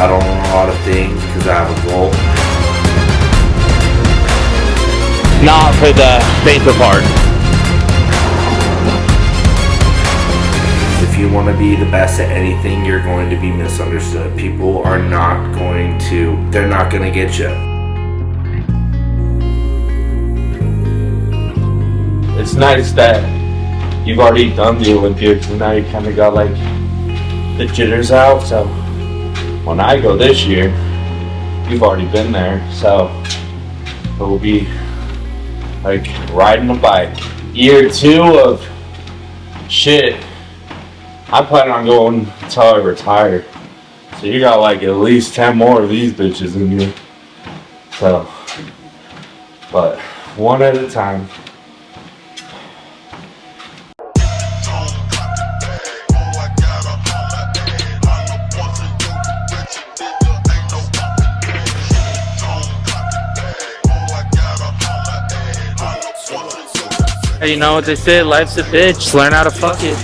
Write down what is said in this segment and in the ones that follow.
settle on a lot of things because I have a goal. Not for the faint of heart. If you want to be the best at anything, you're going to be misunderstood. People are not going to, they're not going to get you. It's nice that you've already done the Olympics and now you kind of got like the jitters out. So when I go this year, you've already been there. So it will be like riding a bike. Year 2 of shit. I plan on going until I retire. So you got like at least 10 more of these bitches in you. So, but one at a time. You know what they say, life's a bitch, just learn how to fuck it.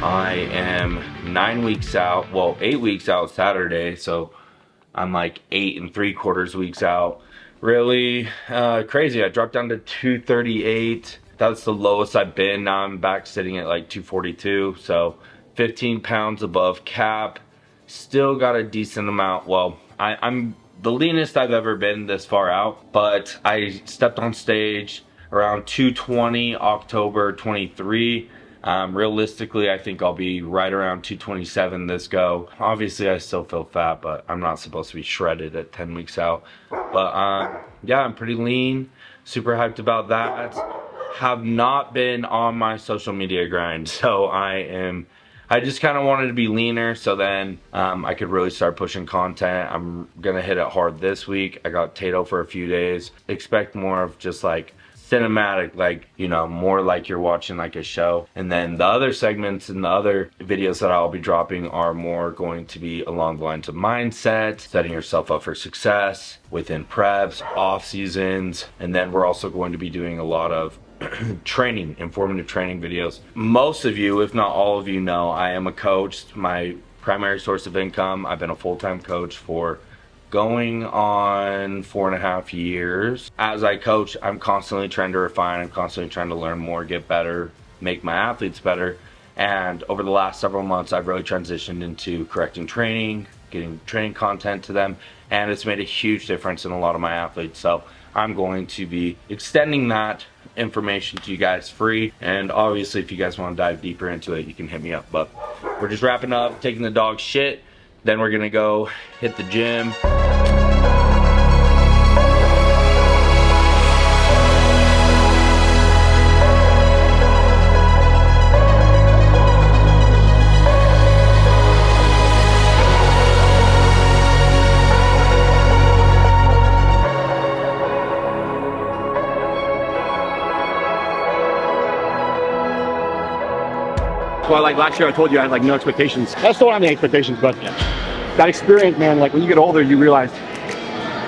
I am 9 weeks out, well 8 weeks out Saturday, so I'm like 8 3/4 weeks out. Really crazy. I dropped down to 238. That's the lowest I've been. Now I'm back sitting at like 242, so 15 pounds above cap. Still got a decent amount. Well, I'm the leanest I've ever been this far out, but I stepped on stage around 220 October 23. Realistically, I think I'll be right around 227 this go. Obviously, I still feel fat, but I'm not supposed to be shredded at 10 weeks out. But yeah, I'm pretty lean, super hyped about that. Have not been on my social media grind, so I just kind of wanted to be leaner so then I could really start pushing content. I'm gonna hit it hard this week. I got Tato for a few days. Expect more of just like cinematic, like, you know, more like you're watching like a show. And then the other segments and the other videos that I'll be dropping are more going to be along the lines of mindset, setting yourself up for success within preps, off seasons, and then we're also going to be doing a lot of training, informative training videos. Most of you, if not all of you, know I am a coach. It's my primary source of income. I've been a full-time coach for going on 4.5 years. As I coach, I'm constantly trying to refine. I'm constantly trying to learn more, get better, make my athletes better. And over the last several months, I've really transitioned into correcting training, getting training content to them, and it's made a huge difference in a lot of my athletes. So I'm going to be extending that information to you guys free, and obviously if you guys want to dive deeper into it, you can hit me up. But we're just wrapping up, taking the dog shit, then we're gonna go hit the gym. Well, like last year I told you I had like no expectations. I still don't have any expectations, but that experience, man, like when you get older, you realize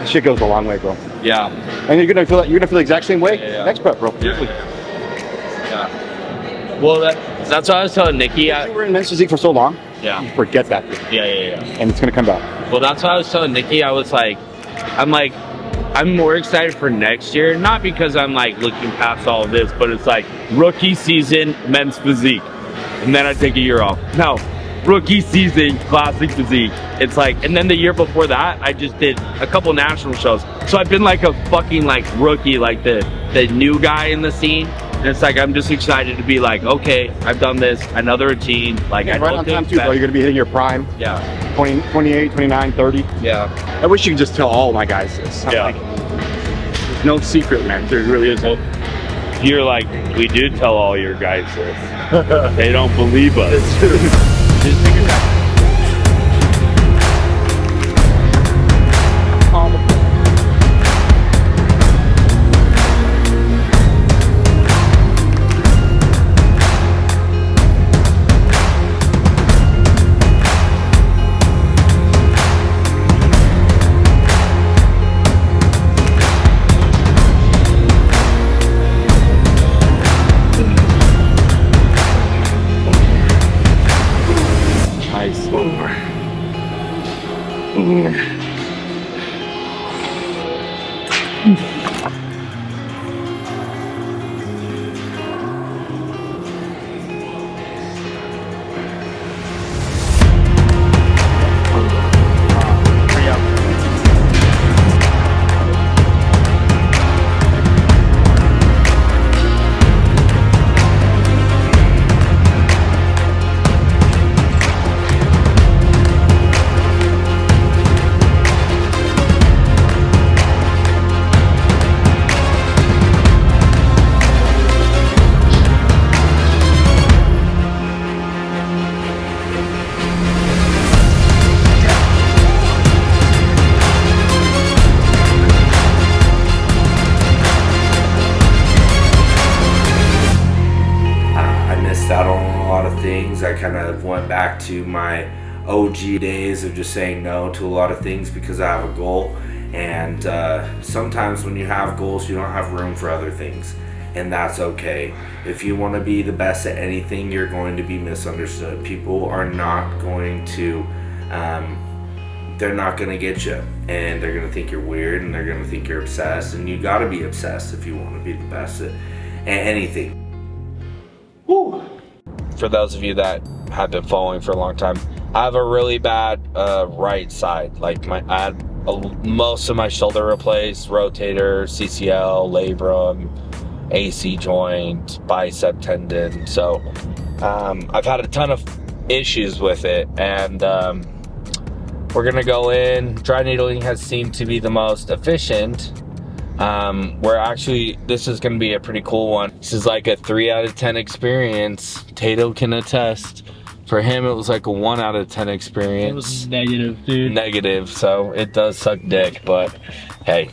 this shit goes a long way, bro. Yeah. And you're gonna feel the exact same way next prep, bro. Yeah. Well, that's what I was telling Nikki. You were in men's physique for so long. Yeah. You forget that. Yeah. And it's gonna come back. Well, that's what I was telling Nikki. I was like, I'm more excited for next year, not because I'm like looking past all of this, but it's like rookie season, men's physique. And then I take a year off. No, rookie season, classic physique. It's like, and then the year before that, I just did a couple national shows. So I've been like a fucking like rookie, like the new guy in the scene. And it's like, I'm just excited to be like, okay, I've done this, another routine. Like, I right on time too, bro. You're gonna be hitting your prime. Yeah. 20, 28, 29, 30. Yeah. I wish you could just tell all my guys this. Yeah. Like, there's no secret, man. There really isn't. You're like, we do tell all your guys this. They don't believe us. Just take your time. Nice. Out on a lot of things. I kind of went back to my OG days of just saying no to a lot of things because I have a goal, and sometimes when you have goals you don't have room for other things, and that's okay. If you want to be the best at anything, you're going to be misunderstood. People are not going to they're not going to get you, and they're going to think you're weird, and they're going to think you're obsessed, and you got to be obsessed if you want to be the best at anything. Woo. For those of you that have been following for a long time, I have a really bad right side. Like I had most of my shoulder replaced, rotator, CCL, labrum, AC joint, bicep tendon. So I've had a ton of issues with it, and we're gonna go in. Dry needling has seemed to be the most efficient. We're actually, this is gonna be a pretty cool one. This is like a 3 out of 10 experience. Tato can attest. For him, it was like a 1 out of 10 experience. It was negative, dude. Negative, so it does suck dick, but hey,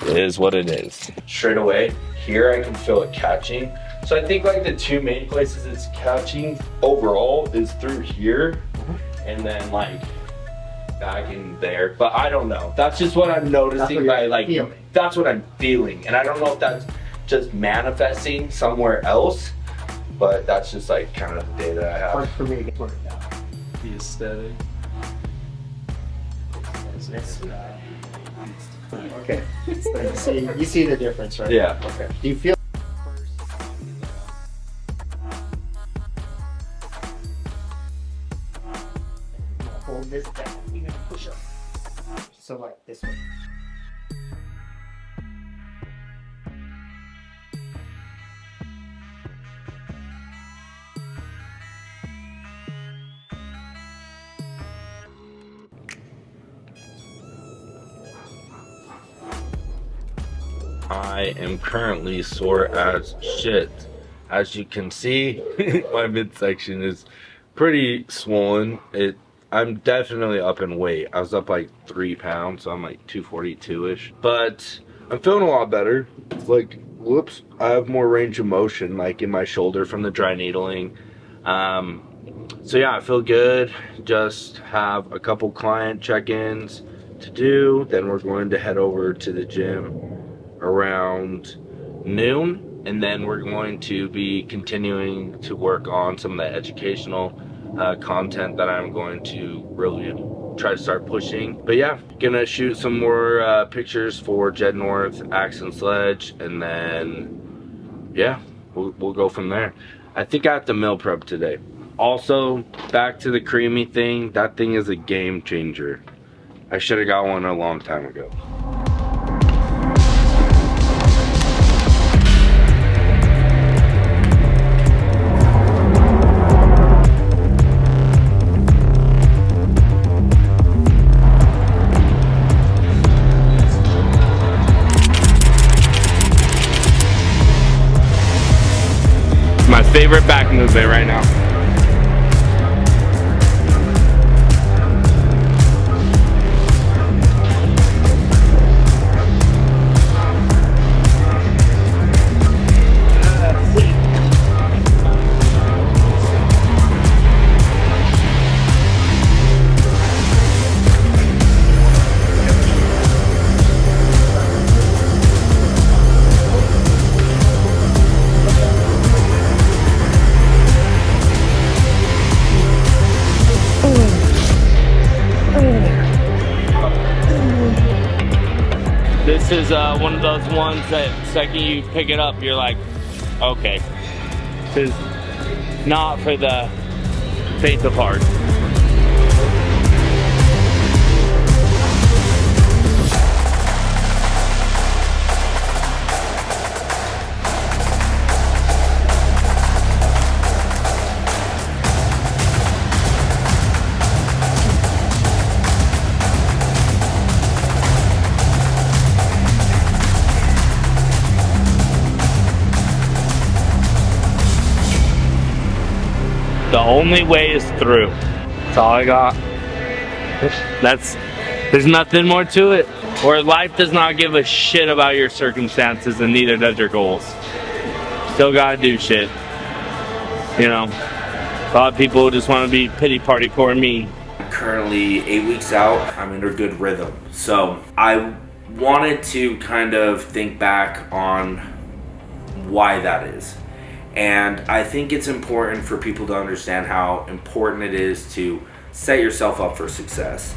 it is what it is. Straight away, here I can feel it catching. So I think like the two main places it's catching overall is through here, and then like back in there, but I don't know. That's just what I'm noticing by like feeling. That's what I'm feeling, and I don't know if that's just manifesting somewhere else, but that's just like kind of the data I have. Hard for me to get worked out. The aesthetic. Okay. So you see the difference, right? Yeah. Okay. Do you feel? Hold this down. You're gonna push up. So like this way. I am currently sore as shit. As you can see, my midsection is pretty swollen. I'm definitely up in weight. I was up like 3 pounds, so I'm like 242-ish. But I'm feeling a lot better. Like, whoops, I have more range of motion, like in my shoulder from the dry needling. So yeah, I feel good. Just have a couple client check-ins to do. Then we're going to head over to the gym around noon, and then we're going to be continuing to work on some of the educational content that I'm going to really try to start pushing. But yeah, gonna shoot some more pictures for Jed North, Axe and Sledge, and then yeah, we'll go from there. I think I have to meal prep today. Also, back to the creamy thing, that thing is a game changer. I should have got one a long time ago. My favorite back movement right now. This is one of those ones that second you pick it up, you're like, okay, this is not for the faint of heart. The only way is through. That's all I got. There's nothing more to it. Or life does not give a shit about your circumstances, and neither does your goals. Still gotta do shit. You know, a lot of people just want to be pity party for me. Currently 8 weeks out, I'm in a good rhythm. So I wanted to kind of think back on why that is. And I think it's important for people to understand how important it is to set yourself up for success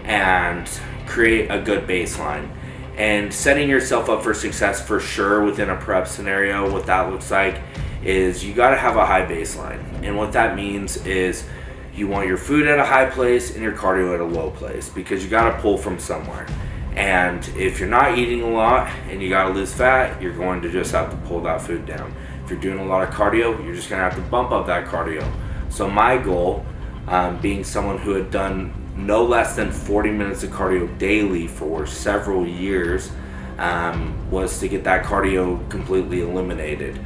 and create a good baseline. And setting yourself up for success for sure within a prep scenario, what that looks like is you gotta have a high baseline. And what that means is you want your food at a high place and your cardio at a low place, because you gotta pull from somewhere. And if you're not eating a lot and you gotta lose fat, you're going to just have to pull that food down. If you're doing a lot of cardio, you're just gonna have to bump up that cardio. So my goal, being someone who had done no less than 40 minutes of cardio daily for several years, was to get that cardio completely eliminated.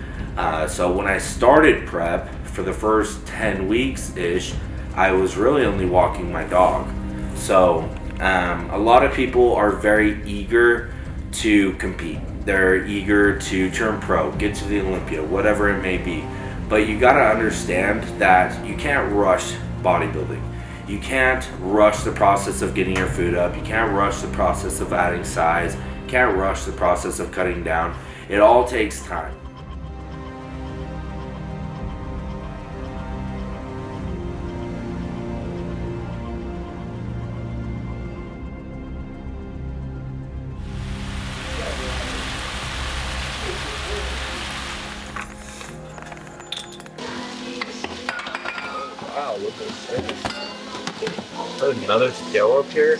So when I started prep, for the first 10 weeks-ish, I was really only walking my dog. So a lot of people are very eager to compete. They're eager to turn pro, get to the Olympia, whatever it may be. But you gotta understand that you can't rush bodybuilding. You can't rush the process of getting your food up. You can't rush the process of adding size. You can't rush the process of cutting down. It all takes time. Wow, look at this. Another scale up here.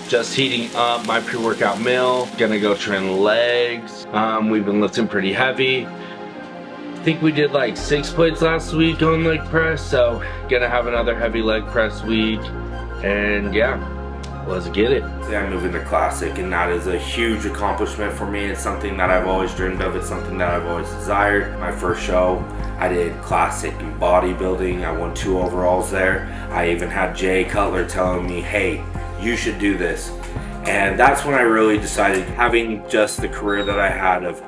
Just heating up my pre-workout meal. Gonna go train legs. We've been lifting pretty heavy. I think we did like 6 plates last week on leg press, so gonna have another heavy leg press week. And yeah, let's get it. I'm moving to Classic, and that is a huge accomplishment for me. It's something that I've always dreamed of. It's something that I've always desired. My first show, I did Classic in bodybuilding. I won 2 overalls there. I even had Jay Cutler telling me, hey, you should do this. And that's when I really decided, having just the career that I had of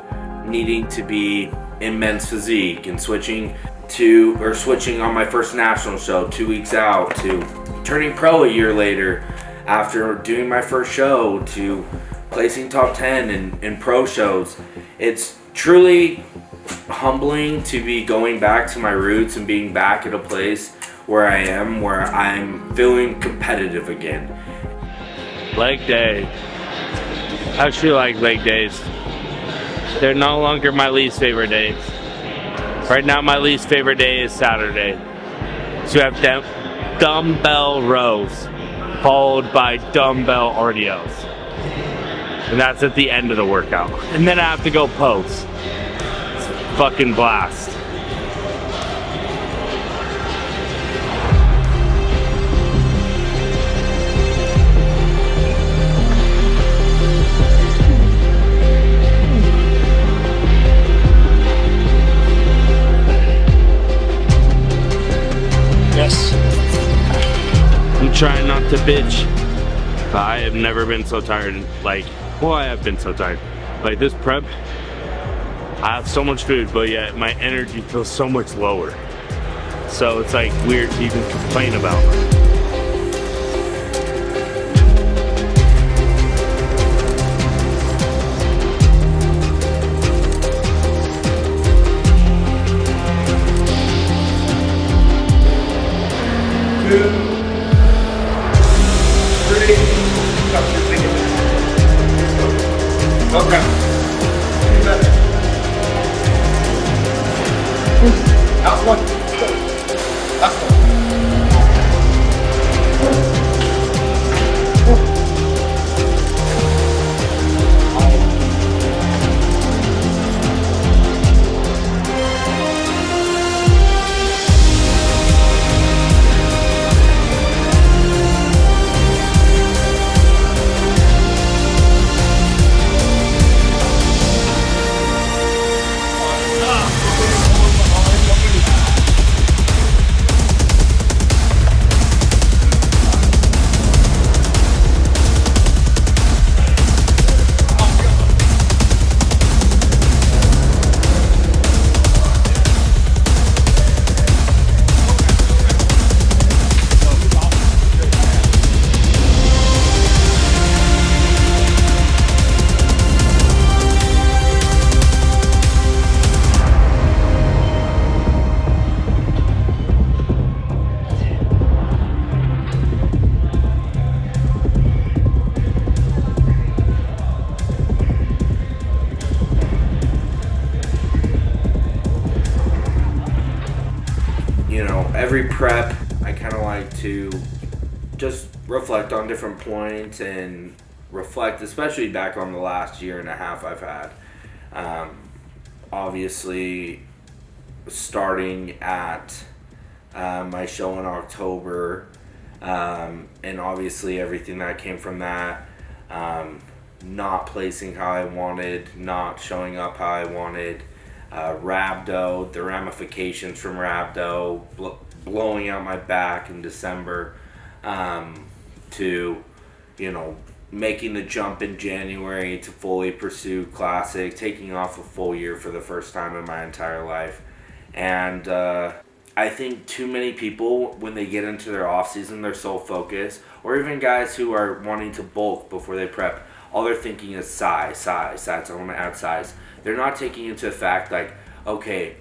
needing to be in men's physique and switching on my first national show 2 weeks out, to turning pro a year later after doing my first show, to placing top 10 in pro shows. It's truly humbling to be going back to my roots and being back at a place where I'm feeling competitive again. Leg day. I actually like leg days. They're no longer my least favorite days. Right now my least favorite day is Saturday. So you have dumbbell rows followed by dumbbell RDLs. And that's at the end of the workout. And then I have to go post. It's a fucking blast. Yes. I'm trying not to bitch, but I have never been so tired. I have been so tired. Like this prep, I have so much food, but yet my energy feels so much lower. So it's like weird to even complain about. Last one. Let's go. Last one. You know, every prep, I kind of like to just reflect on different points and reflect, especially back on the last year and a half I've had. Obviously, starting at my show in October, and obviously everything that came from that, not placing how I wanted, not showing up how I wanted. Rhabdo, the ramifications from rhabdo, blowing out my back in December, to, you know, making the jump in January to fully pursue Classic, taking off a full year for the first time in my entire life. And I think too many people, when they get into their off season, they're so focused, or even guys who are wanting to bulk before they prep, all they're thinking is size. I want to add size. They're not taking into fact, like, okay,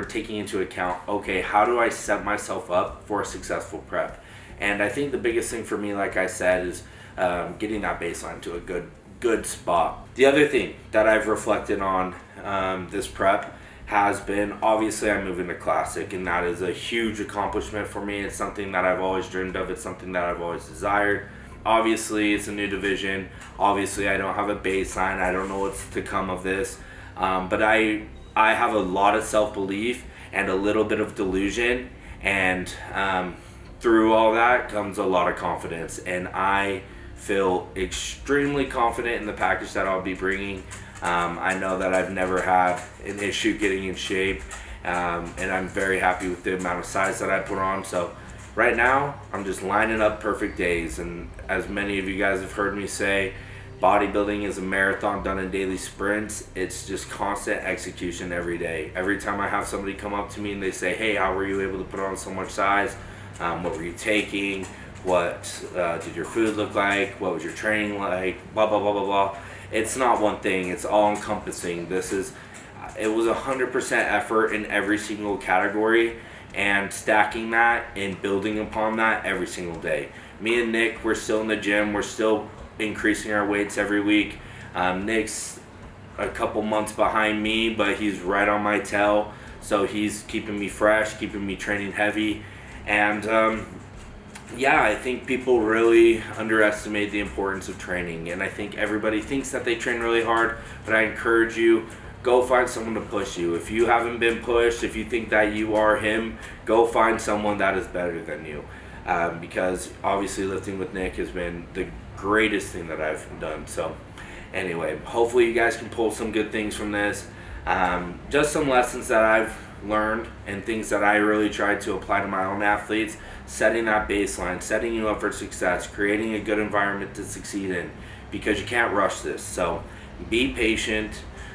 taking into account, okay, how do I set myself up for a successful prep? And I think the biggest thing for me, like I said, is getting that baseline to a good spot. The other thing that I've reflected on this prep has been, obviously I'm moving to Classic, and that is a huge accomplishment for me. It's something that I've always dreamed of. It's something that I've always desired. Obviously, it's a new division. Obviously, I don't have a baseline. I don't know what's to come of this. But I have a lot of self-belief and a little bit of delusion, and through all that comes a lot of confidence, and I feel extremely confident in the package that I'll be bringing. I know that I've never had an issue getting in shape, and I'm very happy with the amount of size that I put on. So right now, I'm just lining up perfect days, and as many of you guys have heard me say, bodybuilding is a marathon done in daily sprints. It's just constant execution every day. Every time I have somebody come up to me and they say, hey, how were you able to put on so much size? What were you taking? What did your food look like? What was your training like? Blah, blah, blah, blah, blah. It's not one thing. It's all encompassing. It was 100% effort in every single category, and stacking that and building upon that every single day. Me and Nick, we're still in the gym. We're still increasing our weights every week. Nick's a couple months behind me, but he's right on my tail, so he's keeping me fresh, keeping me training heavy. And yeah, I think people really underestimate the importance of training, and I think everybody thinks that they train really hard, but I encourage you, go find someone to push you. If you haven't been pushed, if you think that you are him, go find someone that is better than you, because obviously lifting with Nick has been the greatest thing that I've done. So anyway, hopefully you guys can pull some good things from this. Just some lessons that I've learned and things that I really tried to apply to my own athletes. Setting that baseline, setting you up for success, creating a good environment to succeed in, because you can't rush this. So be patient,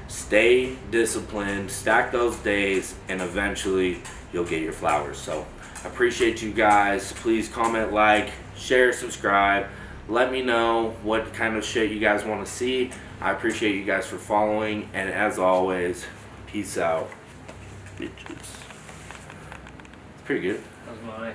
stay disciplined, stack those days, and eventually you'll get your flowers. So I appreciate you guys. Please comment, like, share, subscribe. Let me know what kind of shit you guys want to see. I appreciate you guys for following, and as always, peace out, bitches. It's pretty good. That was my